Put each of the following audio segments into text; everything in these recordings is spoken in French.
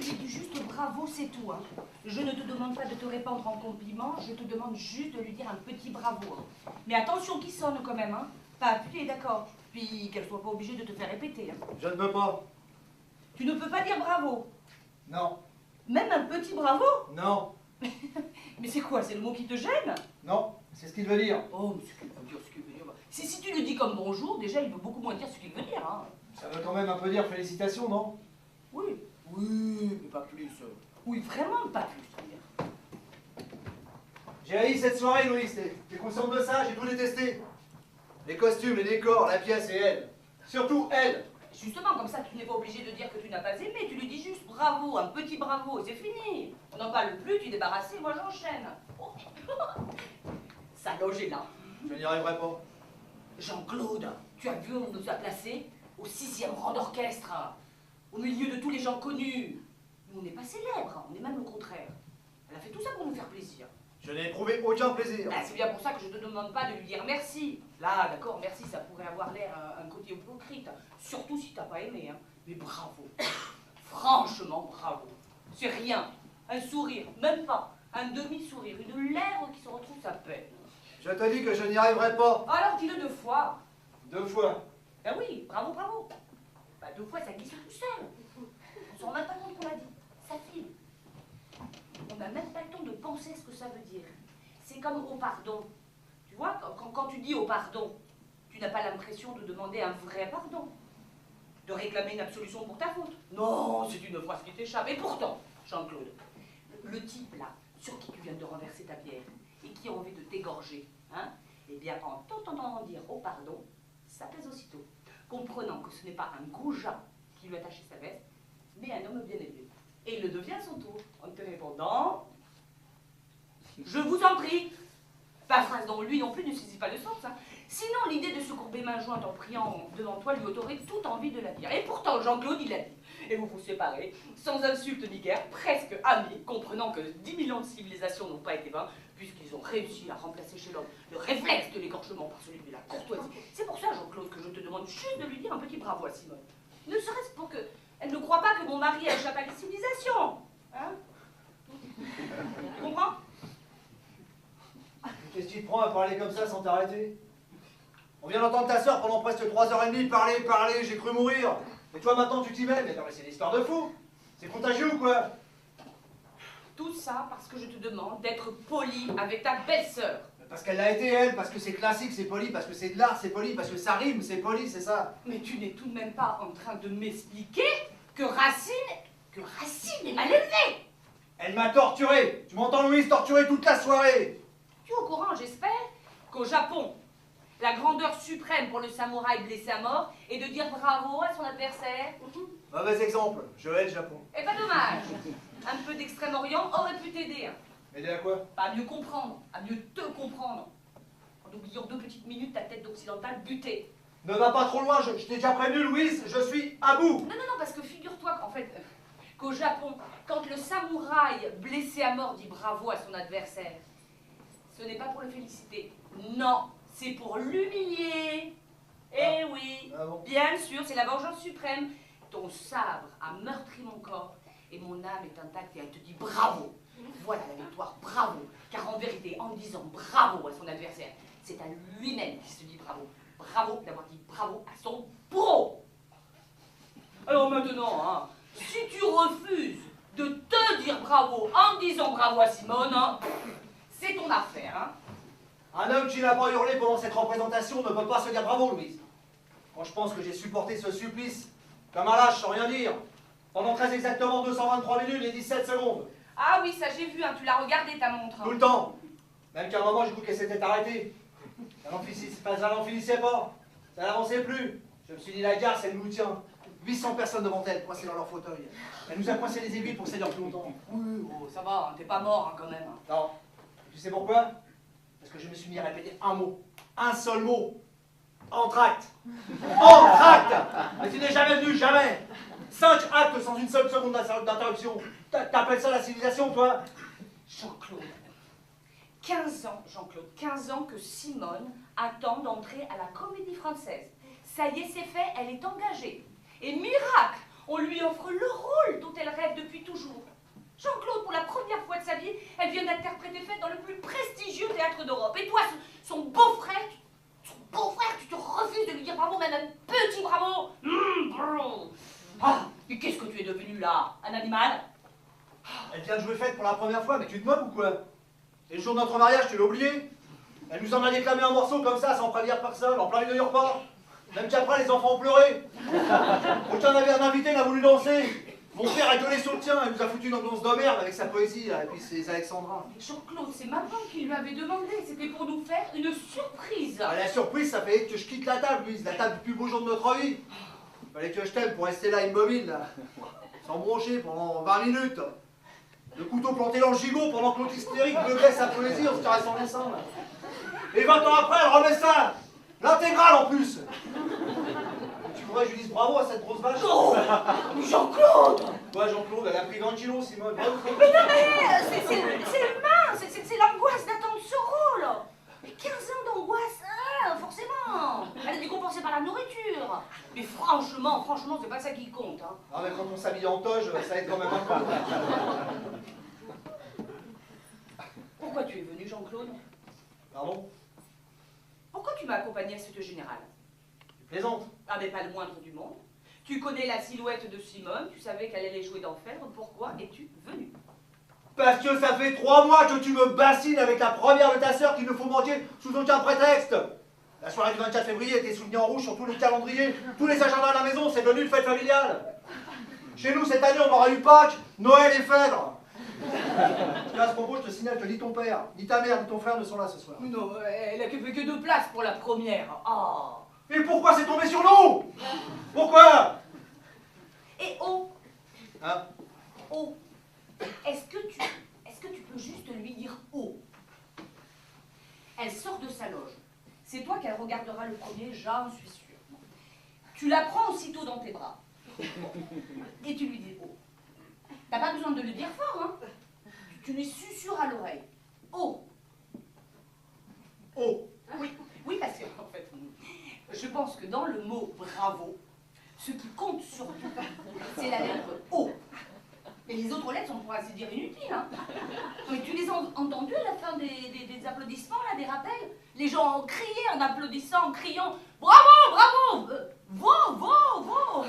tu lui dis juste bravo, c'est tout. Hein. Je ne te demande pas de te répandre en compliments, je te demande juste de lui dire un petit bravo. Hein. Mais attention qu'il sonne quand même, hein. Pas appuyer, d'accord. Puis qu'elle soit pas obligée de te faire répéter. Hein. Je ne peux pas. Tu ne peux pas dire bravo. Non. Même un petit bravo? Non. Mais c'est quoi? C'est le mot qui te gêne? Non, c'est ce qu'il veut dire. Oh, mais ce qu'il veut dire, ce qu'il veut dire. Si tu le dis comme bonjour, déjà il veut beaucoup moins dire ce qu'il veut dire. Hein. Ça veut quand même un peu dire félicitations, non? Oui. Oui, mais pas plus. Oui, vraiment pas plus. J'ai haï cette soirée, Louise. T'es consciente de ça? J'ai tout détesté. Les costumes, les décors, la pièce et elle. Surtout elle. Justement, comme ça, tu n'es pas obligé de dire que tu n'as pas aimé. Tu lui dis juste bravo, un petit bravo, et c'est fini. On n'en parle plus, tu es débarrassé, moi j'enchaîne. Oh. Ça loge est là. Je n'y arriverai pas. Jean-Claude, tu as vu où on nous a placés? Au 6e rang d'orchestre, au milieu de tous les gens connus. Nous, on n'est pas célèbres, on est même le contraire. Elle a fait tout ça pour nous faire plaisir. Je n'ai éprouvé aucun plaisir. Ben, c'est bien pour ça que je ne te demande pas de lui dire merci. Là, d'accord, merci, ça pourrait avoir l'air un côté hypocrite. Surtout si t'as pas aimé. Hein. Mais bravo. Franchement, bravo. C'est rien. Un sourire, même pas. Un demi-sourire, une lèvre qui se retrouve sa peine. Je te dis que je n'y arriverai pas. Alors dis-le 2 fois. 2 fois. Ben oui, bravo, bravo. Ben, 2 fois, ça glisse tout seul. On s'en rend même pas compte qu'on l'a dit. Ça file. On n'a même pas le temps de penser ce que ça veut dire. C'est comme au pardon. Tu vois, quand tu dis au pardon, tu n'as pas l'impression de demander un vrai pardon. De réclamer une absolution pour ta faute. Non, c'est une phrase qui t'échappe. Et pourtant, Jean-Claude, le type là, sur qui tu viens de renverser ta bière, et qui a envie de t'égorger, hein, eh bien, en t'entendant dire au pardon, ça pèse aussitôt. Comprenant que ce n'est pas un goujat qui lui a taché sa veste, mais un homme bien élevé. Et il le devient à son tour, en te répondant « Je vous en prie !» Pas phrase dont lui non plus ne saisit pas le sens. Hein. Sinon, l'idée de se courber main jointe en priant devant toi lui aurait toute envie de la dire. Et pourtant, Jean-Claude, il l'a dit. Et vous vous séparez, sans insulte ni guerre, presque amis, comprenant que 10 000 ans de civilisation n'ont pas été vains, puisqu'ils ont réussi à remplacer chez l'homme le réflexe de l'égorgement par celui de la courtoisie. C'est pour ça, Jean-Claude, que je te demande juste de lui dire un petit bravo à Simone. Ne serait-ce pour qu'elle ne croit pas que mon mari a échappé à la civilisation. Hein? Tu comprends? Qu'est-ce qui te prend à parler comme ça sans t'arrêter? On vient d'entendre ta sœur pendant presque 3h30 parler, j'ai cru mourir. Et toi maintenant tu t'y mets? Mais non mais c'est une histoire de fou. C'est contagieux ou quoi? Tout ça parce que je te demande d'être poli avec ta belle-sœur. Parce qu'elle l'a été elle, parce que c'est classique, c'est poli, parce que c'est de l'art, c'est poli, parce que ça rime, c'est poli, c'est ça. Mais tu n'es tout de même pas en train de m'expliquer que Racine est mal élevée. Elle m'a torturé. Tu m'entends Louise, torturé toute la soirée. Tu es au courant, j'espère, qu'au Japon, la grandeur suprême pour le samouraï blessé à mort est de dire bravo à son adversaire. Mauvais exemple, je hais le Japon. Et pas dommage. Un peu d'Extrême-Orient aurait pu t'aider. Hein. M'aider à quoi? Pas à mieux comprendre, à mieux te comprendre. En oubliant 2 petites minutes ta tête d'occidental butée. Ne va pas trop loin, je t'ai déjà prévenu Louise, je suis à bout. Non, parce que figure-toi qu'en fait, qu'au Japon, quand le samouraï blessé à mort dit bravo à son adversaire, ce n'est pas pour le féliciter. Non, c'est pour l'humilier. Eh oui, bon. bien sûr, c'est la vengeance suprême. Ton sabre a meurtri mon corps et mon âme est intacte et elle te dit bravo. Voilà la victoire, bravo. Car en vérité, en disant bravo à son adversaire, c'est à lui-même qui se dit bravo. Bravo d'avoir dit bravo à son bourreau. Alors maintenant, hein, si tu refuses de te dire bravo en disant bravo à Simone, hein, c'est ton affaire. Hein. Un homme qui n'a pas hurlé pendant cette représentation ne peut pas se dire bravo, Louise. Quand je pense que j'ai supporté ce supplice comme un lâche sans rien dire, pendant très exactement 223 minutes et 17 secondes. Ah oui, ça j'ai vu, hein, tu l'as regardé ta montre. Tout le temps. Même qu'à un moment, j'ai cru qu'elle s'était arrêtée. Ça n'en finissait pas. Ça n'avançait plus. Je me suis dit, la gare, c'est nous tient. 800 personnes devant elle, coincées dans leur fauteuil. Elle nous a coincé les aiguilles pour que ça dure plus longtemps. Oui, oh, ça va, hein, t'es pas mort hein, quand même. Hein. Non. Tu sais pourquoi? Parce que je me suis mis à répéter un mot. Un seul mot. Entracte. Entracte. Mais tu n'es jamais venu, jamais. 5 actes sans une seule seconde d'interruption. T'appelles ça la civilisation, toi? Jean-Claude. 15 ans, Jean-Claude, 15 ans que Simone attend d'entrer à la Comédie Française. Ça y est, c'est fait, elle est engagée. Et miracle, On lui offre le rôle dont elle rêve depuis toujours. Jean-Claude, pour la première fois de sa vie, elle vient d'interpréter Fête dans le plus prestigieux théâtre d'Europe. Et toi, son beau-frère, tu te refuses de lui dire bravo, même un petit bravo. Bravo. Ah, mais qu'est-ce que tu es devenu là? Un animal? Elle vient de jouer Fête pour la première fois, mais tu te moques ou quoi? Et le jour de notre mariage, tu l'as oublié? Elle nous en a déclamé un morceau comme ça, sans prévenir personne, en plein milieu du repas. Même qu'après, les enfants ont pleuré. Aucun avait un invité n'a voulu danser. Mon père a gueulé sur le tien, il nous a foutu une ambiance de merde avec sa poésie, là, et puis ses alexandrins. Jean-Claude, c'est maman qui lui avait demandé, c'était pour nous faire une surprise. Ah, la surprise, ça fait que je quitte la table, Louise, la table du plus beau jour de notre vie. Fallait que je t'aime pour rester là immobile, là, sans broncher pendant 20 minutes. Le couteau planté dans le gigot pendant que l'autre hystérique beugait sa poésie en se caressant les seins, là. Et 20 ans après, elle remet ça, l'intégrale en plus. Tu voudrais que je lui dise bravo à cette grosse vache? Oh, Jean-Claude! Ouais, Jean-Claude, elle a pris 20 kilos, Simone. Mais non, mais c'est humain, c'est l'angoisse d'attendre ce rôle. Mais 15 ans d'angoisse, hein, forcément. Elle a dû compenser par la nourriture. Mais franchement, c'est pas ça qui compte. Hein. Ah, mais quand on s'habille en toge, ça aide quand même un peu. Pourquoi tu es venu, Jean-Claude? Pardon? Pourquoi tu m'as accompagné à cette générale? Tu plaisantes? Ah, mais pas le moindre du monde. Tu connais la silhouette de Simone, tu savais qu'elle allait jouer dans Phèdre, pourquoi es-tu venu? Parce que ça fait 3 mois que tu me bassines avec la première de ta sœur qu'il ne faut mentir sous aucun prétexte. La soirée du 24 février était soulignée en rouge sur tous les calendriers, tous les agendas de la maison, c'est devenu une fête familiale. Chez nous, cette année, on aura eu Pâques, Noël et Phèdre. À ce propos, je te signale que ni ton père, ni ta mère, ni ton frère ne sont là ce soir. Non, elle a que 2 places pour la première. Oh. Et pourquoi c'est tombé sur nous? Pourquoi? Et oh, Hein? oh, est-ce que tu peux juste lui dire oh? Elle sort de sa loge. C'est toi qu'elle regardera le premier, j'en suis sûre. Tu la prends aussitôt dans tes bras. Et tu lui dis oh. T'as pas besoin de le dire fort, hein? Tu lui susurres à l'oreille. Oh. Oh. Oui, parce que, en fait, je pense que dans le mot bravo, ce qui compte surtout, c'est la lettre O. Et les autres lettres sont pour ainsi dire inutiles. Hein. Mais tu les as entendues à la fin des applaudissements, là, des rappels? Les gens ont crié en applaudissant, en criant bravo, bravo, vo.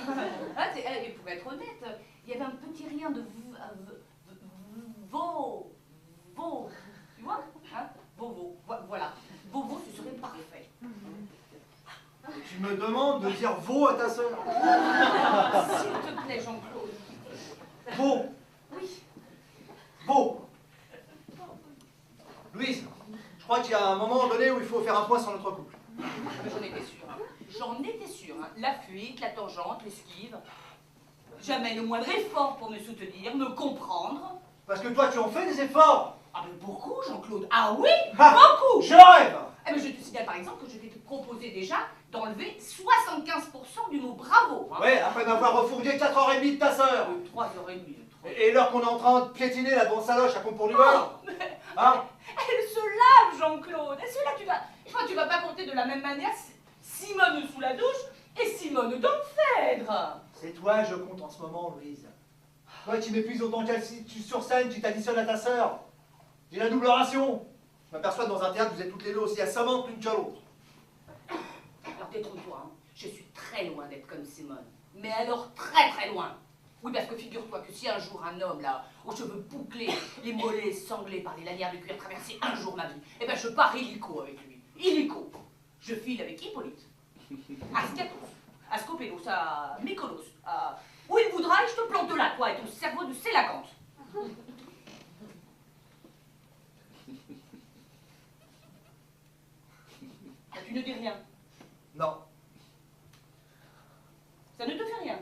Hein, et pour être honnête, il y avait un petit rien de vo. Tu vois, hein? Vo. Voilà. Vo, ce serait parfait. Tu me demandes de dire veau à ta sœur? S'il te plaît, Jean-Claude. Veau. Oui. Veau. Louise, je crois qu'il y a un moment donné où il faut faire un point sur notre couple. J'en étais sûre. J'en étais sûre. Hein. La fuite, la tangente, l'esquive. Jamais le moindre effort pour me soutenir, me comprendre. Parce que toi, tu en fais des efforts. Ah mais beaucoup, Jean-Claude. Ah oui, Ah, beaucoup. je rêve. Eh ben, je te signale par exemple que je t'ai proposé déjà d'enlever 75% du mot bravo. Hein. Ouais, après m'avoir refourgué 4h30 de ta sœur. 3h30. Et l'heure qu'on est en train de piétiner là devant sa loge, ça compte pour du beurre. Hein? Elle se lave, Jean-Claude. Elle se lave. Je crois que tu vas pas compter de la même manière Simone sous la douche et Simone dans Phèdre. C'est toi que je compte en ce moment, Louise. Toi qui m'épuises autant qu'elle sur scène, tu t'additionnes à ta sœur. J'ai la double ration. Je m'aperçois que dans un théâtre, vous êtes toutes les deux aussi assommante l'une que l'autre. Alors détrompe-toi, hein. Je suis très loin d'être comme Simone. Mais alors très loin. Oui, parce que figure-toi que si un jour un homme, là, aux cheveux bouclés, les mollets sanglés par les lanières de cuir traversait un jour ma vie, eh ben je pars illico avec lui. Illico. Je file avec Hippolyte, à Scatos, à Scopélos, à Mykonos, à... Où il voudra et je te plante là, toi, et ton cerveau de Sélacanthe. Tu ne dis rien. Non. Ça ne te fait rien.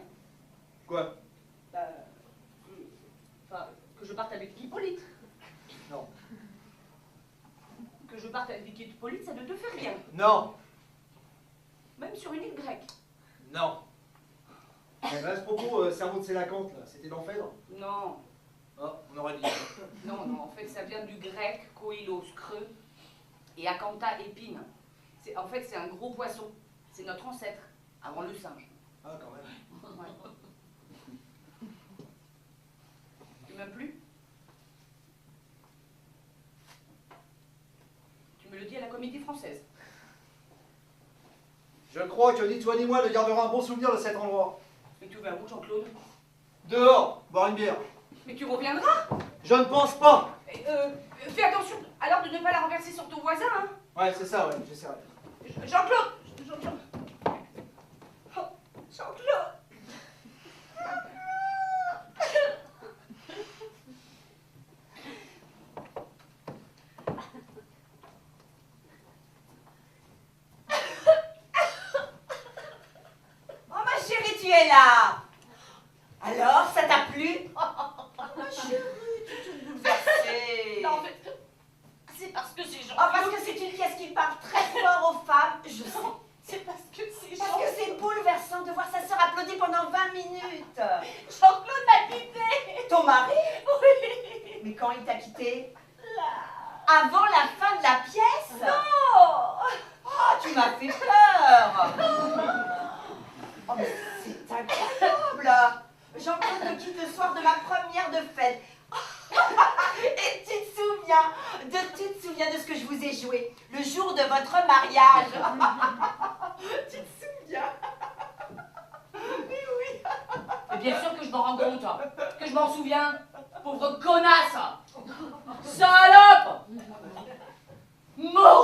Quoi? Enfin, que je parte avec Hippolyte. Non. Que je parte avec Hippolyte, ça ne te fait rien. Non. Même sur une île grecque. Non. À ce propos, cerveau de Sélacanthe, là, c'était dans Phèdre? Non. Oh, on aurait dit. Non, en fait, ça vient du grec, koilos, creux, et acantha, épine. En fait, c'est un gros poisson. C'est notre ancêtre, avant le singe. Ah, quand même. Ouais. m'aimes plus? Tu me le dis à la Comédie Française. Je crois que ni toi ni moi ne garderons un bon souvenir de cet endroit. Mais tu vas où, Jean-Claude? Dehors, boire une bière. Mais tu reviendras? Je ne pense pas. Fais attention alors de ne pas la renverser sur ton voisin, hein? Ouais, c'est ça, ouais, j'essaierai. Jean-Claude! Jean-Claude! Oh, Jean-Claude! Oh ma chérie, tu es là. Alors, ça t'a plu? Oh ma chérie, tu es toute bouleversée. Non, en fait, c'est parce que c'est Oh, Jean-Claude. parce que c'est une pièce qui parle très fort aux femmes, je sais. C'est parce que c'est Parce Jean-Claude. que c'est bouleversant de voir sa sœur applaudir pendant 20 minutes. Jean-Claude m'a quitté. Ton mari? Oui. Mais quand il t'a quitté? Là. Avant la fin de la pièce? Non. Oh, tu m'as fait peur. Oh, mais c'est incroyable. Jean-Claude me quitte le soir de ma première de fête. Et tu te souviens de ce que je vous ai joué le jour de votre mariage. Tu te souviens? Mais oui. Mais bien sûr que je m'en rends compte, que je m'en souviens. Pauvre connasse. Salope. Maudite.